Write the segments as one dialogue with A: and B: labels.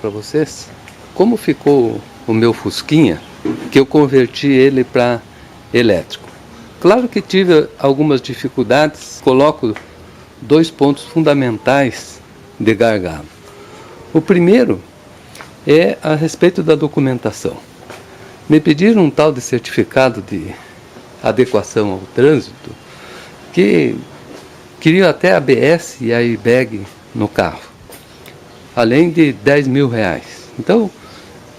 A: para vocês como ficou o meu Fusquinha, que eu converti ele para elétrico. Claro que tive algumas dificuldades, coloco 2 pontos fundamentais de gargalo. O primeiro é a respeito da documentação. Me pediram um tal de certificado de adequação ao trânsito, que queriam até ABS e airbag no carro, além de R$10.000. Então,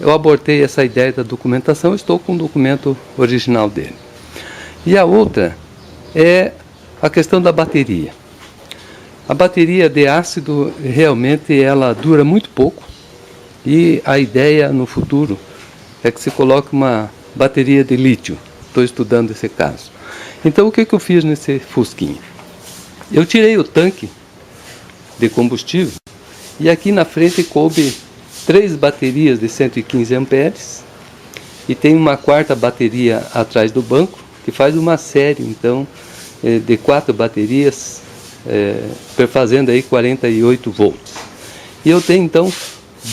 A: eu abortei essa ideia da documentação, estou com o documento original dele. E a outra é a questão da bateria. A bateria de ácido, realmente, ela dura muito pouco, e a ideia no futuro é que se coloque uma bateria de lítio. Estou estudando esse caso. Então, o que eu fiz nesse Fusquinha? Eu tirei o tanque de combustível e aqui na frente coube 3 baterias de 115 amperes e tem uma 4ª bateria atrás do banco, que faz uma série, então, de 4 baterias, perfazendo aí 48 volts. E eu tenho, então,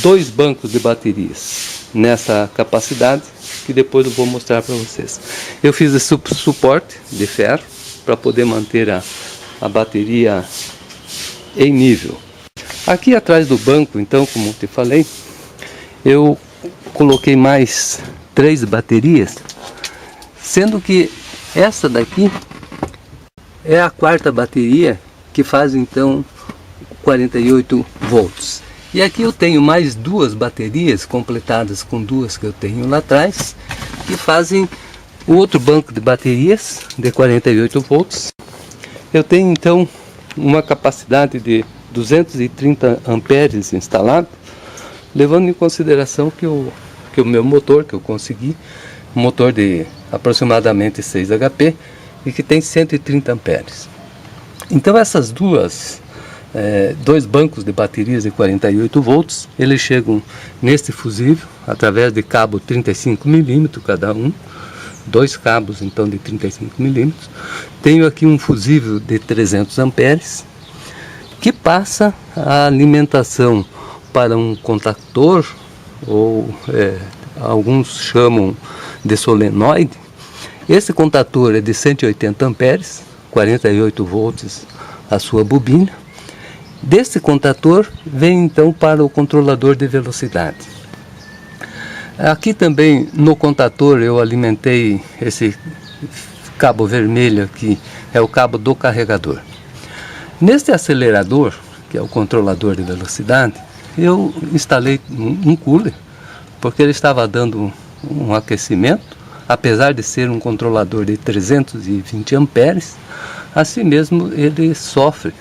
A: 2 bancos de baterias nessa capacidade, que depois eu vou mostrar para vocês. Eu fiz esse suporte de ferro para poder manter a bateria em nível. Aqui atrás do banco, então, como eu te falei, eu coloquei mais 3 baterias, sendo que essa daqui é a 4ª bateria, que faz então 48 volts. E aqui eu tenho mais 2 baterias completadas com 2 que eu tenho lá atrás, que fazem o outro banco de baterias de 48 volts. Eu tenho então uma capacidade de 230 amperes instalado, levando em consideração que o meu motor que eu consegui, um motor de aproximadamente 6 HP e que tem 130 amperes. Então essas 2 bancos de baterias de 48 volts, eles chegam neste fusível através de cabo 35 mm cada um, 2 cabos então de 35 mm. Tenho aqui um fusível de 300 amperes que passa a alimentação para um contactor, ou alguns chamam de solenoide. Esse contactor é de 180 amperes, 48 volts a sua bobina. Desse contactor vem então para o controlador de velocidade. Aqui também no contactor eu alimentei esse cabo vermelho aqui, é o cabo do carregador. Neste acelerador, que é o controlador de velocidade, eu instalei um cooler, porque ele estava dando um aquecimento, apesar de ser um controlador de 320 amperes, assim mesmo ele sofre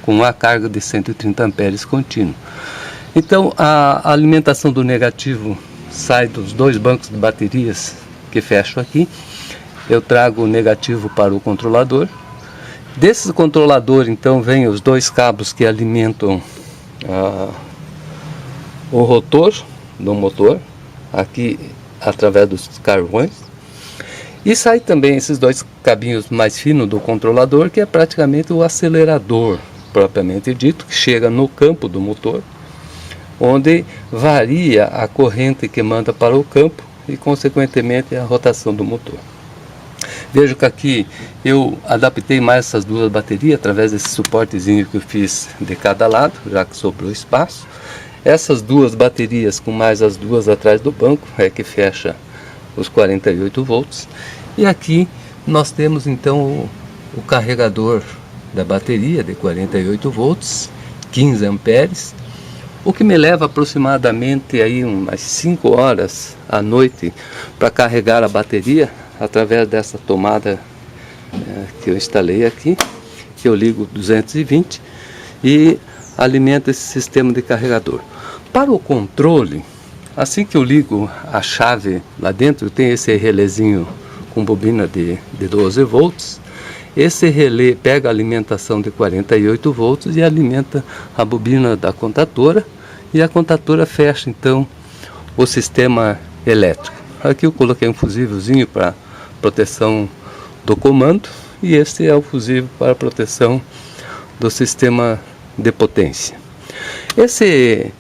A: com a carga de 130 amperes contínuo. Então a alimentação do negativo sai dos 2 bancos de baterias que fecho aqui, eu trago o negativo para o controlador. Desse controlador então vem os 2 cabos que alimentam o rotor do motor, aqui através dos carvões, e sai também esses 2 cabinhos mais finos do controlador, que é praticamente o acelerador propriamente dito, que chega no campo do motor, onde varia a corrente que manda para o campo e consequentemente a rotação do motor. Vejo que aqui eu adaptei mais essas 2 baterias através desse suportezinho que eu fiz de cada lado, já que sobrou espaço. Essas 2 baterias com mais as 2 atrás do banco é que fecha os 48 volts. E aqui nós temos então o carregador da bateria de 48 volts, 15 amperes, o que me leva aproximadamente aí umas 5 horas à noite para carregar a bateria através dessa tomada que eu instalei aqui, que eu ligo 220 e alimento esse sistema de carregador. Para o controle, assim que eu ligo a chave lá dentro, tem esse relézinho com bobina de 12 volts. Esse relé pega a alimentação de 48 volts e alimenta a bobina da contatora, e a contatora fecha então o sistema elétrico. Aqui eu coloquei um fusívelzinho para proteção do comando, e este é o fusível para proteção do sistema de potência. Esse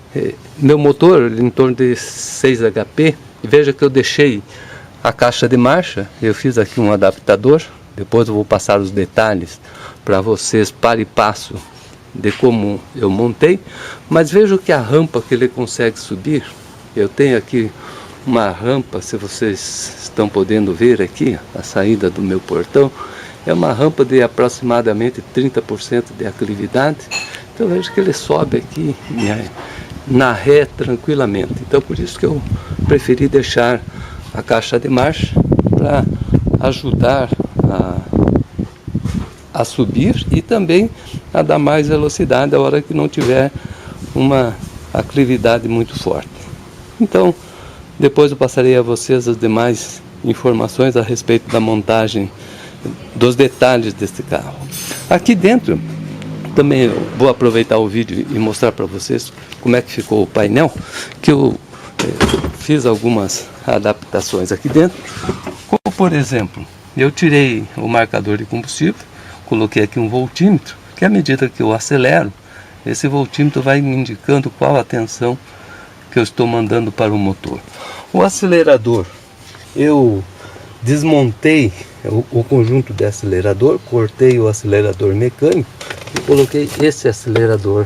A: Meu motor em torno de 6 HP, veja que eu deixei a caixa de marcha, eu fiz aqui um adaptador, depois eu vou passar os detalhes para vocês, para e passo, de como eu montei, mas vejo que a rampa que ele consegue subir, eu tenho aqui uma rampa, se vocês estão podendo ver aqui, a saída do meu portão, é uma rampa de aproximadamente 30% de aclividade, então vejo que ele sobe aqui na ré tranquilamente, então por isso que eu preferi deixar a caixa de marcha para ajudar a subir e também a dar mais velocidade a hora que não tiver uma aclividade muito forte. Então, depois eu passarei a vocês as demais informações a respeito da montagem, dos detalhes deste carro. Aqui dentro, também eu vou aproveitar o vídeo e mostrar para vocês como é que ficou o painel, que eu fiz algumas adaptações aqui dentro, como por exemplo, eu tirei o marcador de combustível, coloquei aqui um voltímetro, que à medida que eu acelero, esse voltímetro vai me indicando qual a tensão que eu estou mandando para o motor. O acelerador, eu desmontei o conjunto de acelerador, cortei o acelerador mecânico e coloquei esse acelerador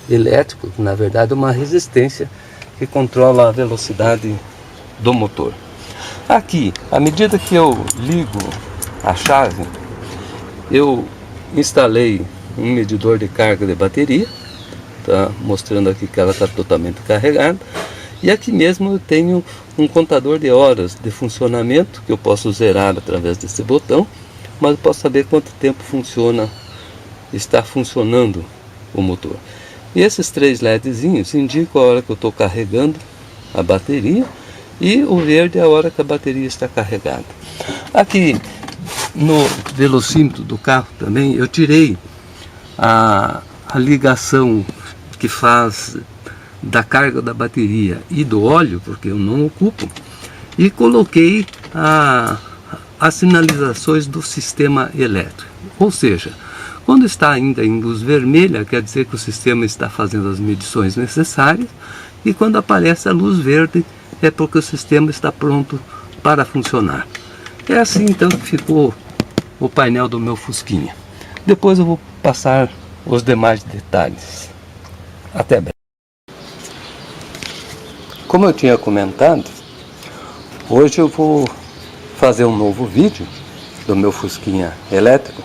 A: elétrico, que na verdade é uma resistência que controla a velocidade do motor. Aqui, à medida que eu ligo a chave, eu instalei um medidor de carga de bateria, tá mostrando aqui que ela está totalmente carregada, e aqui mesmo eu tenho um contador de horas de funcionamento que eu posso zerar através desse botão, mas eu posso saber quanto tempo está funcionando o motor. E esses 3 LEDzinhos indicam a hora que eu estou carregando a bateria e o verde é a hora que a bateria está carregada. Aqui no velocímetro do carro também eu tirei a ligação que faz da carga da bateria e do óleo, porque eu não ocupo, e coloquei as sinalizações do sistema elétrico. Ou seja, quando está ainda em luz vermelha, quer dizer que o sistema está fazendo as medições necessárias, e quando aparece a luz verde, é porque o sistema está pronto para funcionar. É assim então que ficou o painel do meu Fusquinha. Depois eu vou passar os demais detalhes. Até breve. Como eu tinha comentado, hoje eu vou fazer um novo vídeo do meu Fusquinha elétrico,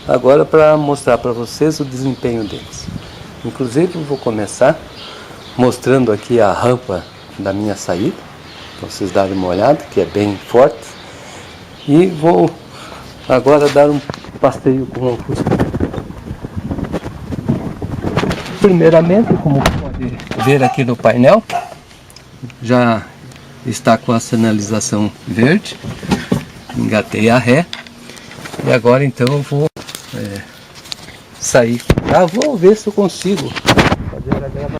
A: agora para mostrar para vocês o desempenho deles. Inclusive eu vou começar mostrando aqui a rampa da minha saída, para vocês darem uma olhada, que é bem forte, e vou agora dar um passeio com o Fusquinha. Primeiramente, como pode ver aqui no painel, já está com a sinalização verde, engatei a ré, e agora então eu vou sair. Vou ver se eu consigo fazer a gravação.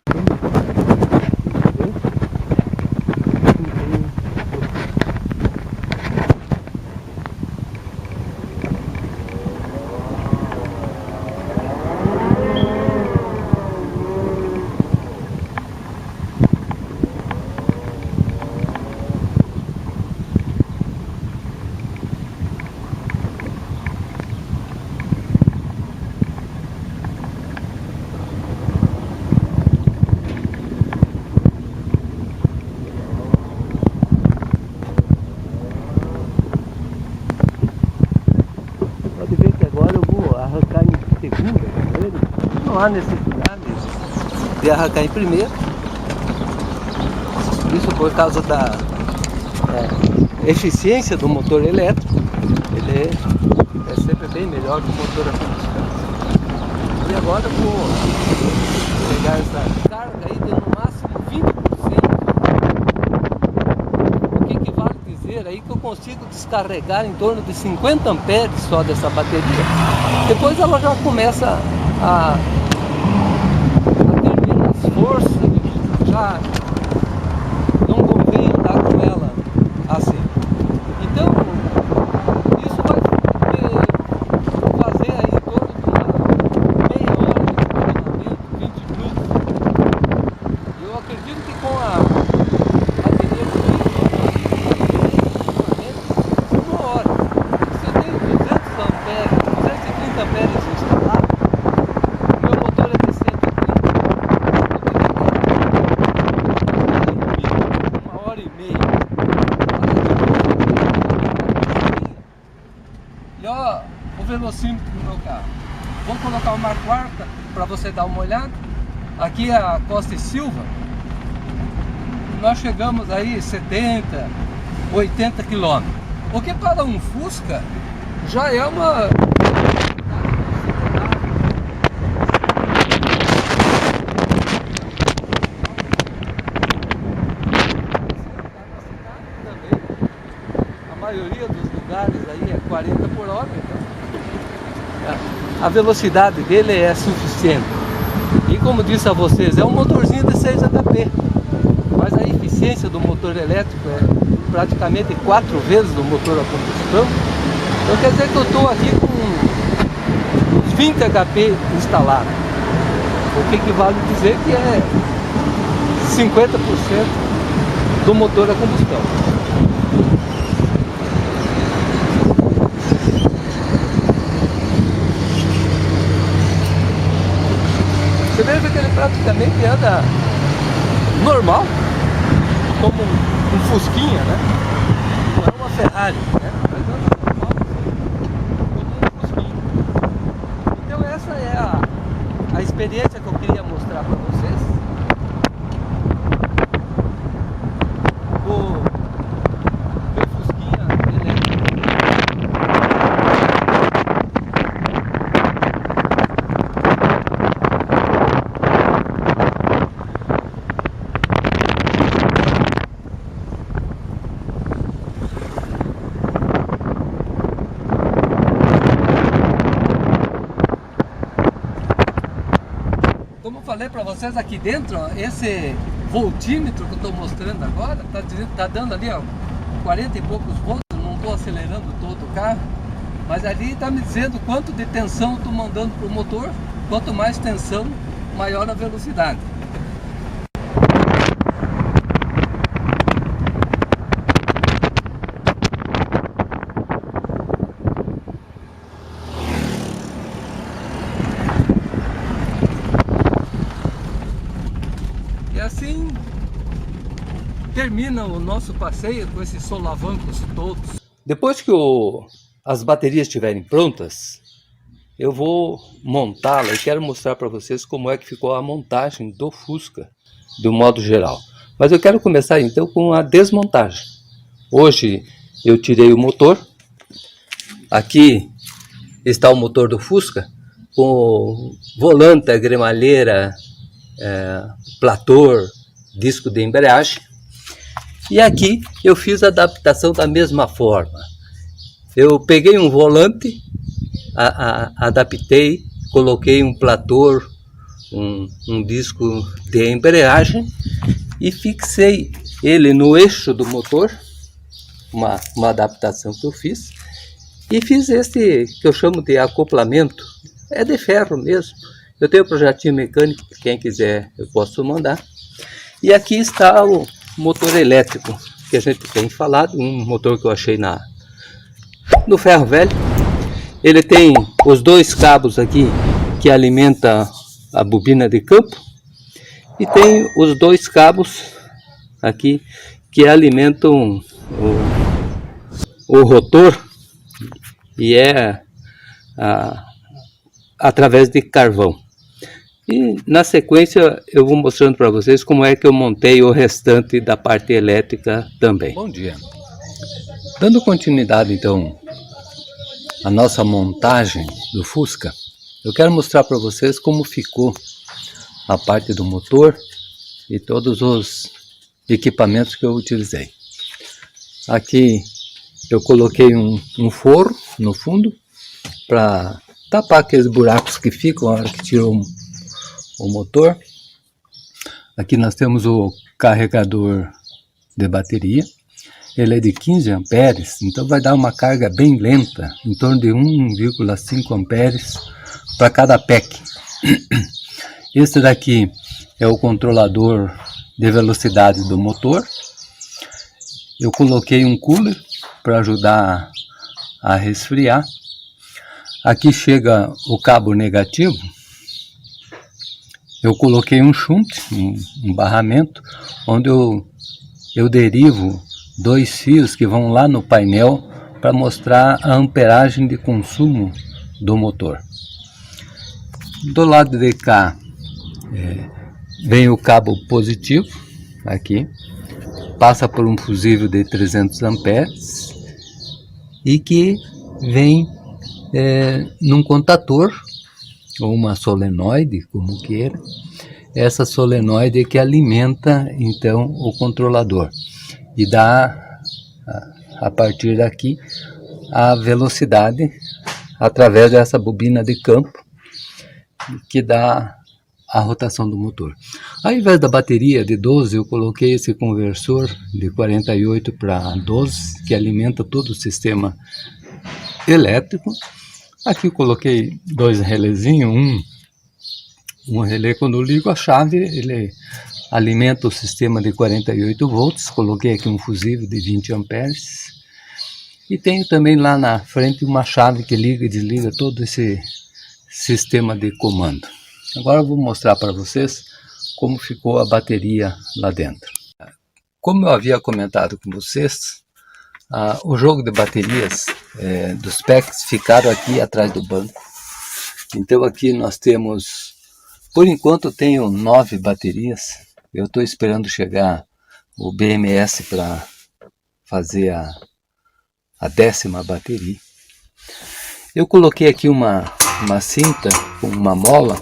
A: Pode ver que agora eu vou arrancar em segunda com ele. Não há necessidade de arrancar em primeira. Isso por causa da eficiência do motor elétrico. Ele é sempre bem melhor que o motor a combustão. E agora eu vou pegar essa carga aí de no máximo 20%. O que equivale dizer aí que eu consigo descarregar em torno de 50 amperes só dessa bateria. Depois ela já começa a ter menos força, já não convém andar com ela assim. Então isso vai fazer aí em torno de uma meia hora de funcionamento, 20 minutos. com a bateria de 1 hora. Se eu tenho 200 amperes, 230 amperes instalado, o meu motor é de 130. 1 hora e meia. E ó, o velocímetro do meu carro. Vou colocar uma quarta para você dar uma olhada. Aqui é a Costa e Silva. Nós chegamos aí 70, 80 quilômetros. O que para um Fusca já é uma... A maioria dos lugares aí é 40 por hora, então a velocidade dele é suficiente. E como disse a vocês, é um motorzinho de 6 HP, mas a eficiência do motor elétrico é praticamente 4 vezes do motor a combustão. Então quer dizer que eu estou aqui com uns 20 HP instalado, o que equivale a dizer que é 50% do motor a combustão. Você veja que ele praticamente anda normal, como um Fusquinha, né? Não é uma Ferrari, né? Mas anda normal, como um Fusquinha. Então essa é a experiência que eu queria mostrar para vocês. Do Fusquinha elétrico. Como eu falei para vocês aqui dentro, ó, esse voltímetro que eu estou mostrando agora, tá dando ali ó, 40 e poucos volts, não estou acelerando todo o carro, mas ali está me dizendo quanto de tensão eu estou mandando para o motor. Quanto mais tensão, maior a velocidade. E assim termina o nosso passeio com esses solavancos todos. Depois que as baterias estiverem prontas, eu vou montá-la e quero mostrar para vocês como é que ficou a montagem do Fusca, do modo geral. Mas eu quero começar então com a desmontagem. Hoje eu tirei o motor. Aqui está o motor do Fusca, com volante, agremalheira, plator, disco de embreagem. E aqui eu fiz a adaptação da mesma forma. Eu peguei um volante, adaptei, coloquei um plator, um disco de embreagem e fixei ele no eixo do motor, uma adaptação que eu fiz, e fiz esse que eu chamo de acoplamento, é de ferro mesmo. Eu tenho um projetinho mecânico, quem quiser eu posso mandar. E aqui está o motor elétrico que a gente tem falado, um motor que eu achei no ferro velho. Ele tem os dois cabos aqui que alimentam a bobina de campo e tem os dois cabos aqui que alimentam o rotor, e é através de carvão. E na sequência eu vou mostrando para vocês como é que eu montei o restante da parte elétrica também. Bom dia. Dando continuidade então à nossa montagem do Fusca, eu quero mostrar para vocês como ficou a parte do motor e todos os equipamentos que eu utilizei. Aqui eu coloquei um forro no fundo para tapar aqueles buracos que ficam na hora que tirou o motor. Aqui nós temos o carregador de bateria. Ele é de 15 amperes, então vai dar uma carga bem lenta, em torno de 1,5 amperes para cada pack. Esse daqui é o controlador de velocidade do motor. Eu coloquei um cooler para ajudar a resfriar. Aqui chega o cabo negativo. Eu coloquei um shunt, um barramento, onde eu derivo 2 fios que vão lá no painel para mostrar a amperagem de consumo do motor. Do lado de cá vem o cabo positivo, aqui, passa por um fusível de 300 amperes e que vem num contator ou uma solenoide, como queira. Essa solenoide é que alimenta então o controlador e dá a partir daqui a velocidade através dessa bobina de campo que dá a rotação do motor. Ao invés da bateria de 12, eu coloquei esse conversor de 48 para 12 que alimenta todo o sistema elétrico. Aqui eu coloquei 2 relézinhos, um relé quando eu ligo a chave, ele alimenta o sistema de 48 volts, coloquei aqui um fusível de 20 amperes e tenho também lá na frente uma chave que liga e desliga todo esse sistema de comando. Agora eu vou mostrar para vocês como ficou a bateria lá dentro. Como eu havia comentado com vocês, o jogo de baterias dos packs ficaram aqui atrás do banco. Então aqui nós temos, por enquanto tenho 9 baterias. Eu estou esperando chegar o BMS para fazer a 10ª bateria. Eu coloquei aqui uma cinta com uma mola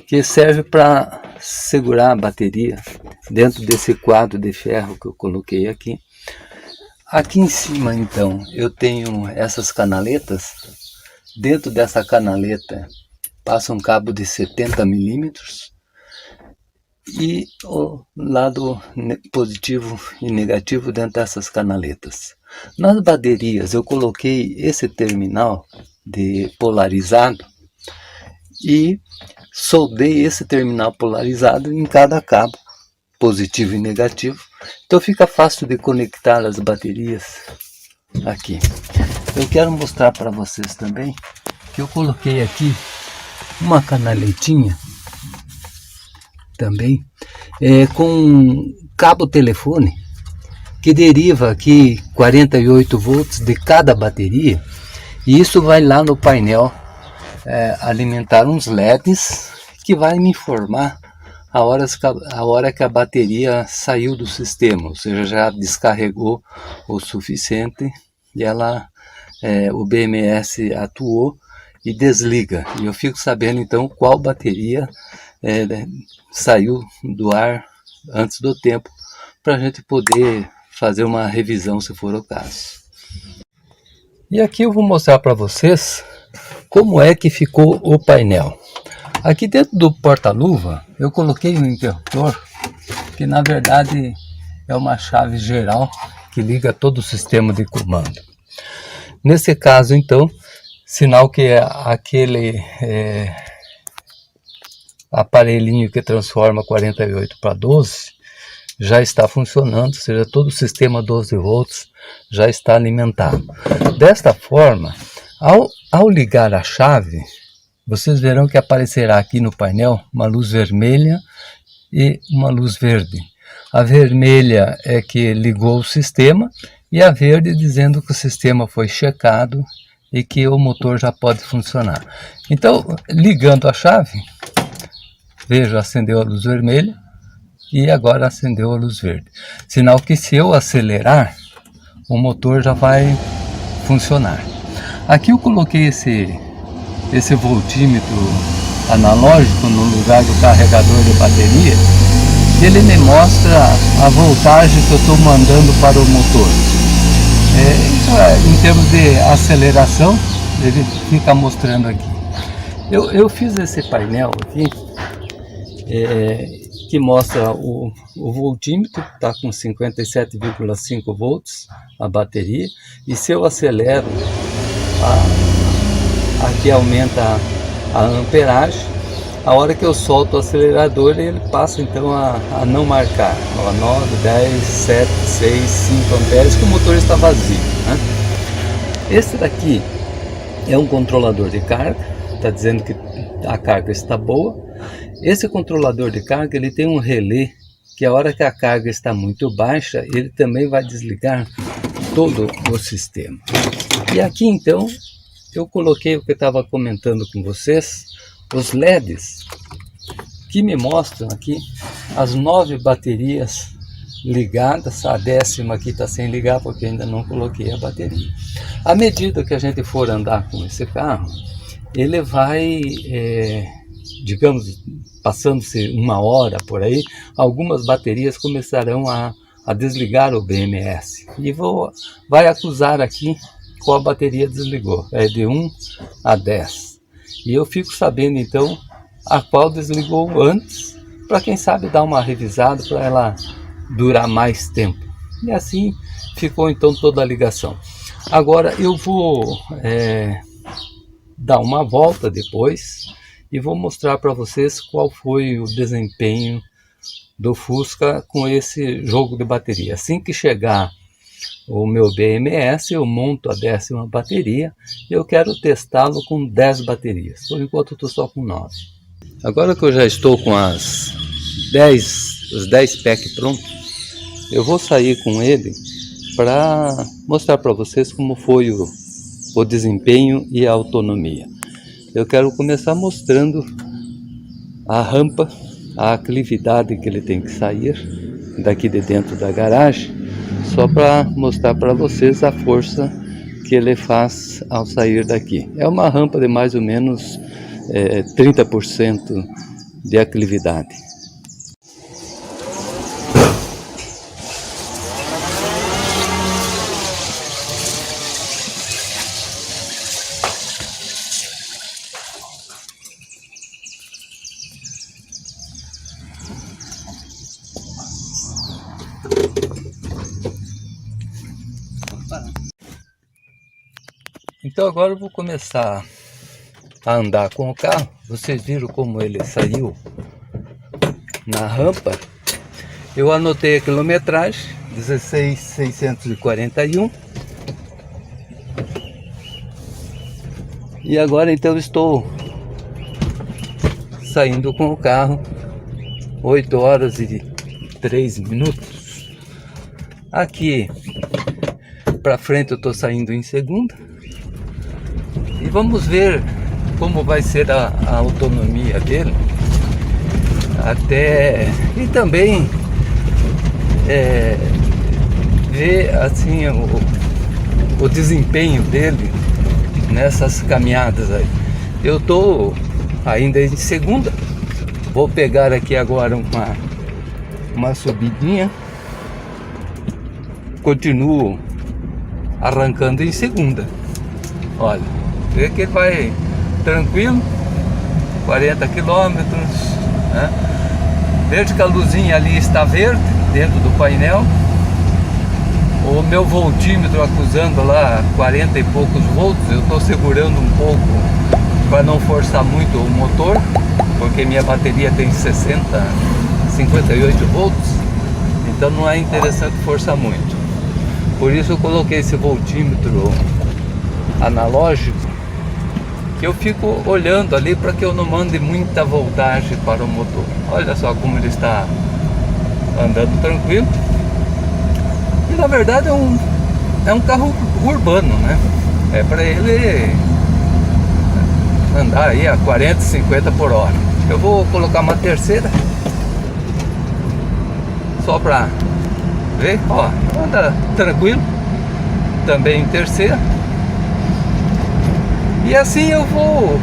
A: que serve para segurar a bateria dentro desse quadro de ferro que eu coloquei aqui. Aqui em cima, então, eu tenho essas canaletas. Dentro dessa canaleta passa um cabo de 70 milímetros e o lado positivo e negativo dentro dessas canaletas. Nas baterias eu coloquei esse terminal de polarizado e soldei esse terminal polarizado em cada cabo, positivo e negativo. Então fica fácil de conectar as baterias aqui. Eu quero mostrar para vocês também que eu coloquei aqui uma canaletinha também com cabo telefone que deriva aqui 48 volts de cada bateria, e isso vai lá no painel alimentar uns LEDs que vai me informar a hora que a bateria saiu do sistema, ou seja, já descarregou o suficiente e o BMS atuou e desliga. E eu fico sabendo então qual bateria saiu do ar antes do tempo, para a gente poder fazer uma revisão se for o caso. E aqui eu vou mostrar para vocês como é que ficou o painel. Aqui dentro do porta-luva eu coloquei um interruptor que na verdade é uma chave geral que liga todo o sistema de comando. Nesse caso então, sinal que aquele aparelhinho que transforma 48 para 12 já está funcionando, ou seja, todo o sistema 12 volts já está alimentado. Desta forma, ao ligar a chave, vocês verão que aparecerá aqui no painel uma luz vermelha e uma luz verde. A vermelha é que ligou o sistema e a verde dizendo que o sistema foi checado e que o motor já pode funcionar. Então, ligando a chave, veja, acendeu a luz vermelha e agora acendeu a luz verde. Sinal que se eu acelerar, o motor já vai funcionar. Aqui eu coloquei esse voltímetro analógico no lugar do carregador de bateria. Ele me mostra a voltagem que eu estou mandando para o motor. Em termos de aceleração, ele fica mostrando aqui. Eu fiz esse painel aqui, que mostra o voltímetro, está com 57,5 volts a bateria, e se eu acelero, aqui aumenta a amperagem, a hora que eu solto o acelerador, ele passa então a não marcar. Ó, 9, 10, 7, 6, 5 amperes, que o motor está vazio, né? Esse daqui é um controlador de carga, está dizendo que a carga está boa. Esse controlador de carga, ele tem um relé, que a hora que a carga está muito baixa, ele também vai desligar todo o sistema. E aqui então, eu coloquei o que eu estava comentando com vocês, os LEDs, que me mostram aqui as 9 baterias ligadas. A 10ª aqui está sem ligar porque ainda não coloquei a bateria. À medida que a gente for andar com esse carro, ele vai, digamos, passando-se 1 hora por aí, algumas baterias começarão a desligar o BMS. E vai acusar aqui qual bateria desligou. É de 1 a 10. E eu fico sabendo então a qual desligou antes, para quem sabe dar uma revisada para ela durar mais tempo. E assim ficou então toda a ligação. Agora eu vou dar uma volta depois e vou mostrar para vocês qual foi o desempenho do Fusca com esse jogo de bateria. Assim que chegar o meu BMS, eu monto a 10ª bateria e eu quero testá-lo com 10 baterias. Por enquanto eu estou só com 9. Agora que eu já estou com os 10 packs prontos, eu vou sair com ele para mostrar para vocês como foi o desempenho e a autonomia. Eu quero começar mostrando a rampa, a aclividade que ele tem que sair daqui de dentro da garagem, só para mostrar para vocês a força que ele faz ao sair daqui. É uma rampa de mais ou menos 30% de aclividade. Então agora eu vou começar a andar com o carro. Vocês viram como ele saiu na rampa. Eu anotei a quilometragem, 16.641. E agora então estou saindo com o carro 8 horas e 3 minutos. Aqui para frente eu estou saindo em segunda. E vamos ver como vai ser a autonomia dele. E também ver assim o desempenho dele nessas caminhadas aí. Eu estou ainda em segunda. Vou pegar aqui agora uma subidinha. Continuo arrancando em segunda. Olha, vê que ele vai tranquilo, 40 quilômetros, né? Vejo que a luzinha ali está verde dentro do painel. O meu voltímetro acusando lá 40 e poucos volts. Eu estou segurando um pouco para não forçar muito o motor, porque minha bateria tem 58 volts, então não é interessante forçar muito. Por isso eu coloquei esse voltímetro analógico, que eu fico olhando ali para que eu não mande muita voltagem para o motor. Olha só como ele está andando tranquilo. E na verdade é um carro urbano, né? É para ele andar aí a 40, 50 por hora. Eu vou colocar uma terceira, só para ver. Ó, anda tranquilo, também em terceira. E assim eu vou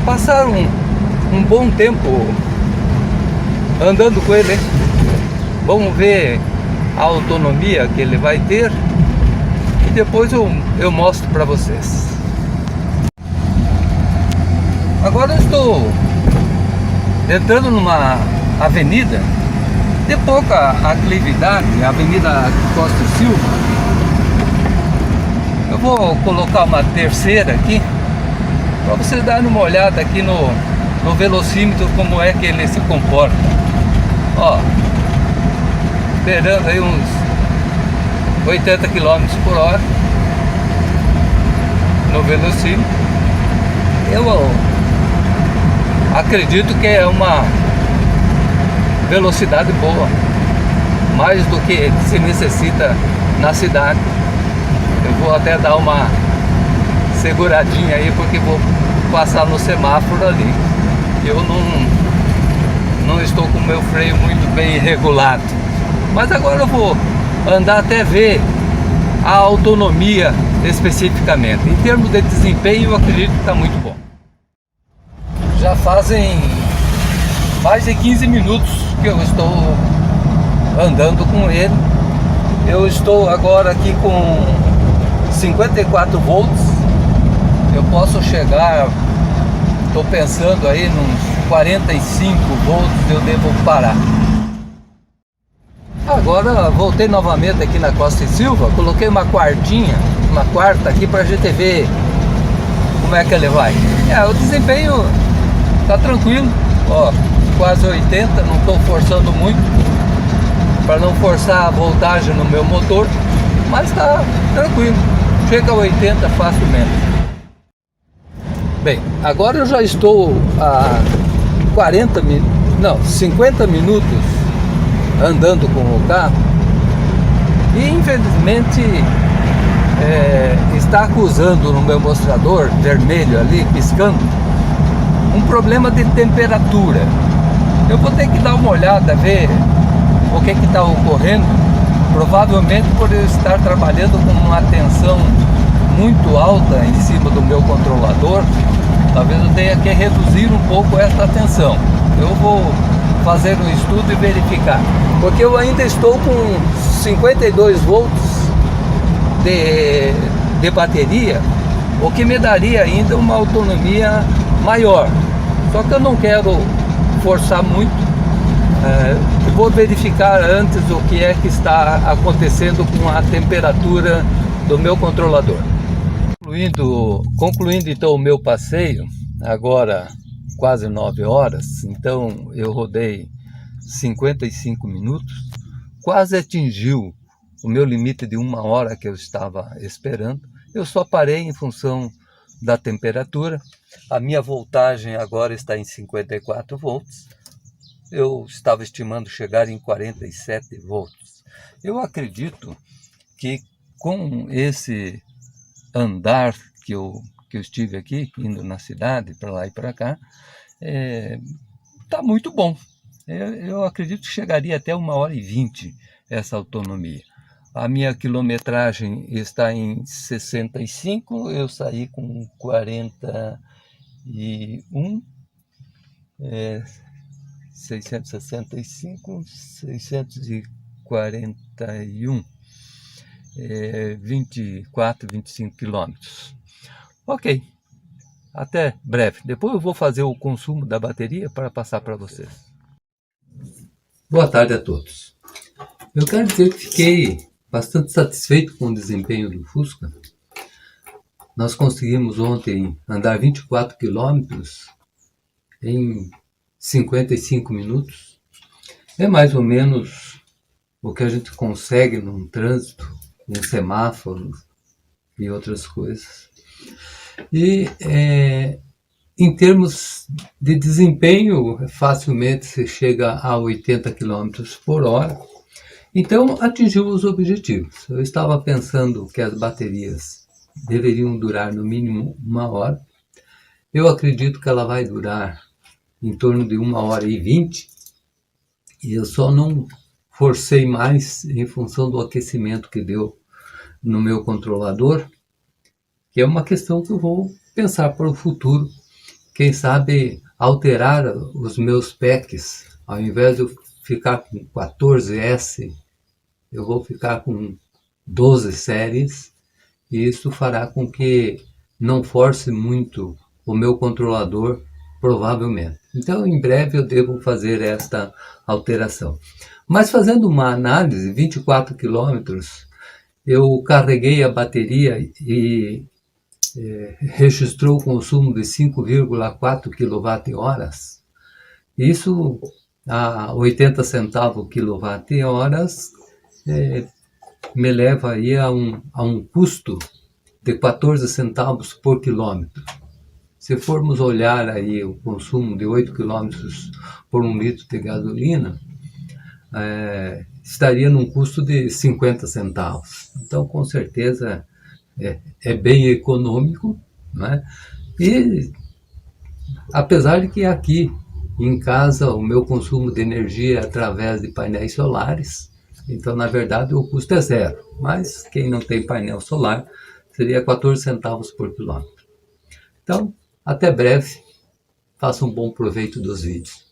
A: passar um bom tempo andando com ele, hein? Vamos ver a autonomia que ele vai ter e depois eu mostro para vocês. Agora eu estou entrando numa avenida de pouca aclividade, a Avenida Costa Silva. Eu vou colocar uma terceira aqui para vocês darem uma olhada aqui no no velocímetro como é que ele se comporta. Ó, esperando aí uns 80 km por hora no velocímetro. Eu acredito que é uma velocidade boa, mais do que se necessita na cidade. Eu vou até dar uma seguradinha aí, porque vou passar no semáforo ali. Eu não estou com o meu freio muito bem regulado, mas agora eu vou andar até ver a autonomia especificamente. Em termos de desempenho, eu acredito que está muito bom. Já fazem mais de 15 minutos que eu estou andando com ele. Eu estou agora aqui com 54 volts. Eu posso chegar, estou pensando aí nos 45 volts, eu devo parar. Agora voltei novamente aqui na Costa e Silva, coloquei uma quarta aqui para a gente ver como é que ele vai. O desempenho tá tranquilo, ó, quase 80, não estou forçando muito para não forçar a voltagem no meu motor, mas tá tranquilo, chega a 80 facilmente. Bem, agora eu já estou a 50 minutos andando com o carro e infelizmente está acusando no meu mostrador vermelho ali, piscando, um problema de temperatura. Eu vou ter que dar uma olhada, ver o que está ocorrendo. Provavelmente por eu estar trabalhando com uma tensão muito alta em cima do meu controlador, talvez eu tenha que reduzir um pouco esta tensão. Eu vou fazer um estudo e verificar, porque eu ainda estou com 52 volts de bateria, o que me daria ainda uma autonomia maior. Só que eu não quero forçar muito. Vou verificar antes o que é que está acontecendo com a temperatura do meu controlador. Concluindo então o meu passeio, agora quase 9 horas, então eu rodei 55 minutos, quase atingiu o meu limite de 1 hora que eu estava esperando. Eu só parei em função da temperatura. A minha voltagem agora está em 54 volts. Eu estava estimando chegar em 47 volts. Eu acredito que com esse andar que eu estive aqui, indo na cidade, para lá e para cá, tá muito bom. Eu acredito que chegaria até 1h20 essa autonomia. A minha quilometragem está em 65, eu saí com 41, 665, 641, 24, 25 quilômetros. Ok, até breve. Depois eu vou fazer o consumo da bateria para passar para vocês. Boa tarde a todos. Eu quero dizer que fiquei bastante satisfeito com o desempenho do Fusca. Nós conseguimos ontem andar 24 quilômetros em 55 minutos. É mais ou menos o que a gente consegue num trânsito, com semáforos e outras coisas. E em termos de desempenho, facilmente se chega a 80 km por hora. Então atingiu os objetivos. Eu estava pensando que as baterias deveriam durar no mínimo 1 hora. Eu acredito que ela vai durar em torno de 1h20, e eu só não forcei mais em função do aquecimento que deu no meu controlador, que é uma questão que eu vou pensar para o futuro. Quem sabe alterar os meus packs, ao invés de eu ficar com 14S, eu vou ficar com 12 séries, e isso fará com que não force muito o meu controlador, provavelmente. Então, em breve eu devo fazer esta alteração. Mas fazendo uma análise, 24 quilômetros, eu carreguei a bateria e
B: registrou o consumo de 5,4 kWh. Isso a 80 centavos kWh me leva aí a um custo de 14 centavos por quilômetro. Se formos olhar aí o consumo de 8 quilômetros por 1 litro de gasolina, estaria num custo de 50 centavos. Então, com certeza, é bem econômico, né? E apesar de que aqui em casa o meu consumo de energia é através de painéis solares, então na verdade o custo é zero, mas quem não tem painel solar seria 14 centavos por quilômetro. Então, até breve, faça um bom proveito dos vídeos.